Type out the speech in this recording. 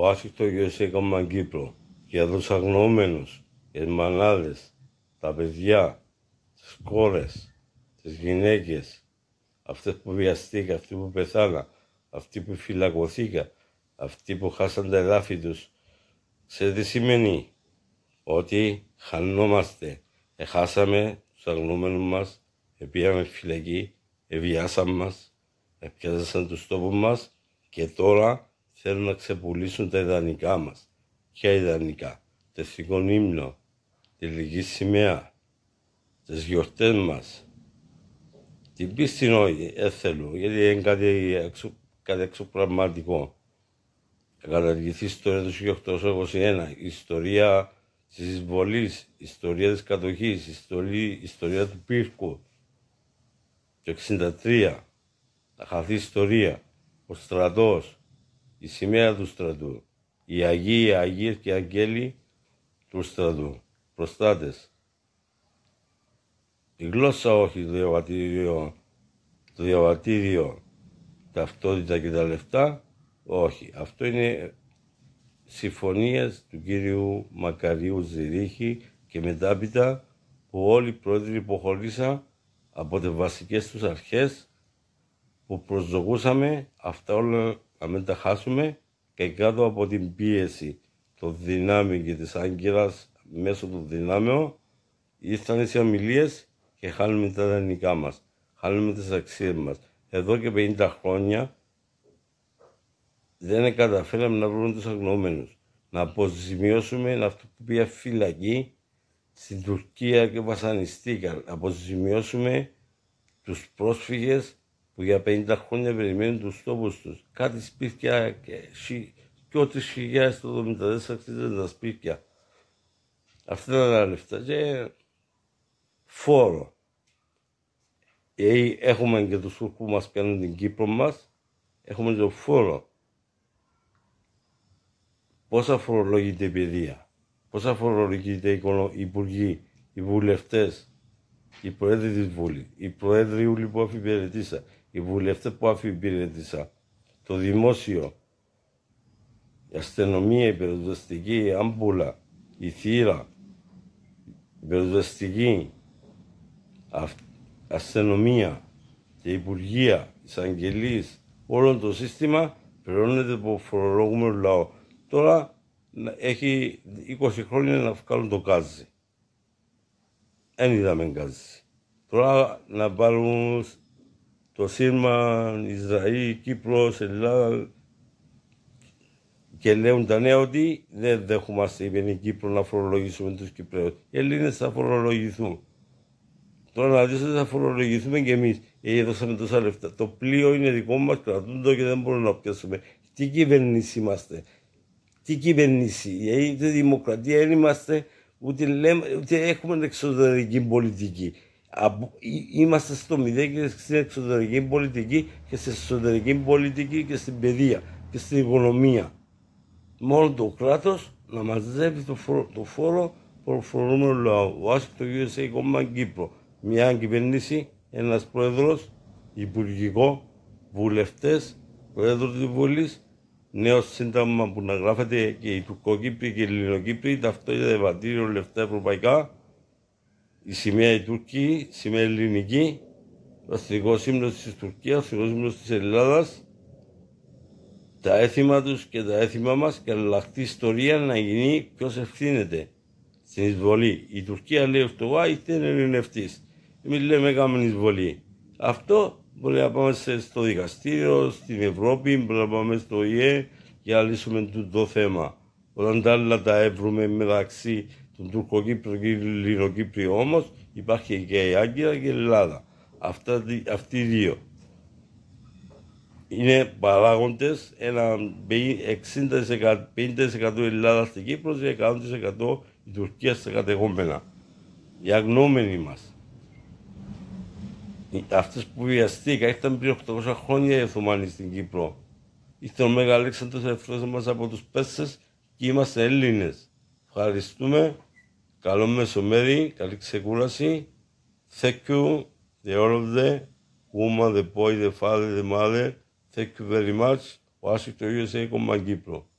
άσχητο USA Command Κύπρο, για τους αγνοούμενους, για τις μανάδες, τα παιδιά, τις κόρες, τις γυναίκες, αυτές που βιαστήκαν, αυτοί που πεθάναν, αυτοί που φυλακωθήκαν, αυτοί που χάσαν τα εδάφη τους. Ξέρετε τι σημαίνει? Ότι χανόμαστε. Χάσαμε τους αγνοούμενους μας, πήγαμε φυλακή, βιάσαν μας, πιάσαν τους τόπους μας και τώρα θέλουν να ξεπουλήσουν τα ιδανικά μας. Ποια ιδανικά? Το εθνικό ύμνο, τη λυγική σημαία, τις γιορτές μας. Την πίστη όχι, θέλω, γιατί είναι κάτι εξωπραγματικό. Θα καταργηθεί η ιστορία του 1821, η ιστορία της εισβολής, η ιστορία της κατοχής, η ιστορία του πύρκου. Το 1963 θα χαθεί η ιστορία, ο στρατός, η σημαία του στρατού, οι Αγίοι, οι Αγίες και οι Αγγέλοι του στρατού, προστάτες. Η γλώσσα όχι, το διαβατήριο, ταυτότητα και τα λεφτά, όχι. Αυτό είναι συμφωνίες του κύριου Μακαρίου Ζηρίχη και μετάπειτα που όλοι οι πρόεδροι υποχωρήσαν από τις βασικές τους αρχές που προσδοκούσαμε αυτά όλα να μην τα χάσουμε και κάτω από την πίεση των δυνάμεων και της άγκυρας μέσω των δυνάμεων ήρθαν οι ομιλίες και χάνουμε τα ιδανικά μας, χάνουμε τις αξίες μας. Εδώ και 50 χρόνια δεν καταφέραμε να βρούμε τους αγνοούμενους, να αποζημιώσουμε αυτό που πήγε φυλακή στην Τουρκία και βασανιστήκαν, να αποζημιώσουμε τους πρόσφυγες που για 50 χρόνια περιμένουν τους τόπους τους. Κάτι σπίτια και ό,τι χιλιάδες το 1974 χτίζαν τα σπίτια. Αυτά ήταν τα λεφτά και φόρο. Έχουμε και τους Τούρκους που μας πιάνουν την Κύπρο μας, έχουμε και το φόρο. Πόσα φορολογείται η παιδεία, πόσα φορολογείται οι υπουργοί, οι βουλευτές, οι πρόεδροι της Βουλής, οι πρόεδροι όλοι που αφιπηρετήσα, οι βουλευτές που αφιπηρετήσα, το δημόσιο, η αστυνομία, η πυροσβεστική, η άμπουλα, η θύρα, η πυροσβεστική, αστυνομία και υπουργεία, εισαγγελείς, όλο το σύστημα πληρώνεται από φορολογούμενο λαό. Τώρα έχει 20 χρόνια να βγάλουν το γκάζι. Δεν είδαμε γκάζι. Τώρα να πάρουν το σύρμα Ισραήλ, Κύπρος, Ελλάδα και λέουν τα νέα ότι δεν δέχομαστε η Κύπρο να φορολογήσουμε τους Κυπραίους. Οι Έλληνες θα φορολογηθούν. Τώρα να δεις ότι θα φορολογηθούμε και εμείς. Έδωσαμε τόσα λεφτά. Το πλοίο είναι δικό μας, κρατούν το και δεν μπορούμε να πιάσουμε. Τι κυβέρνηση είμαστε? Τι κυβέρνηση? Είτε δημοκρατία δεν είμαστε, ούτε έχουμε εξωτερική πολιτική. Είμαστε στο μηδέν και στην εξωτερική πολιτική και στην εσωτερική πολιτική και στην παιδεία και στην οικονομία. Μόνο το κράτος να μαζεύει το φόρο που φορούμε λαό. Ο άσχητο USA Command Κύπρο. Μια κυβέρνηση, ένας πρόεδρος, υπουργικό, βουλευτές, πρόεδρος της Βουλής, νέο σύνταγμα που να γράφεται και οι Τουρκοκύπροι και οι Ελληνοκύπροι, ταυτότητα διαβατήριο, λεφτά ευρωπαϊκά, η σημαία η Τουρκική, η σημαία ελληνική, το αστικό σύμβολο της Τουρκίας, ο αστικό σύμβολο της Ελλάδας, τα έθιμα τους και τα έθιμα μας και αλλάχτη ιστορία να γίνει ποιος ευθύνεται στην εισβολή. Η Τουρκία λέει στο είτε είναι ειρηνευτής. Εμείς λέμε κάνουμε εισβολή. Αυτό μπορεί να πάμε στο δικαστήριο, στην Ευρώπη, μπορεί να πάμε στο ΙΕ για να λύσουμε το θέμα. Όταν τα άλλα τα έβρουμε μεταξύ των Τουρκοκύπριων και Ελληνοκύπριων όμως, υπάρχει και η Άγκυρα και η Ελλάδα. Αυτοί οι δύο είναι παράγοντες, ένα 50% η Ελλάδα στην Κύπρο και 100% η Τουρκία στα κατεχόμενα. Οι αγνοούμενοι μας. Αυτές που βιαστήκαν, ήταν πριν 800 χρόνια οι Οθωμανοί στην Κύπρο. Ήρθε ο Μέγα Αλέξανδρος ευθρός μας από τους Πέρσες και είμαστε Έλληνες. Ευχαριστούμε. Καλό μεσομέρι, καλή ξεκούραση. Thank you, the all of the woman, the boy, the father, the mother. Thank you very much. Ο άσχητο USA Command Κύπρο.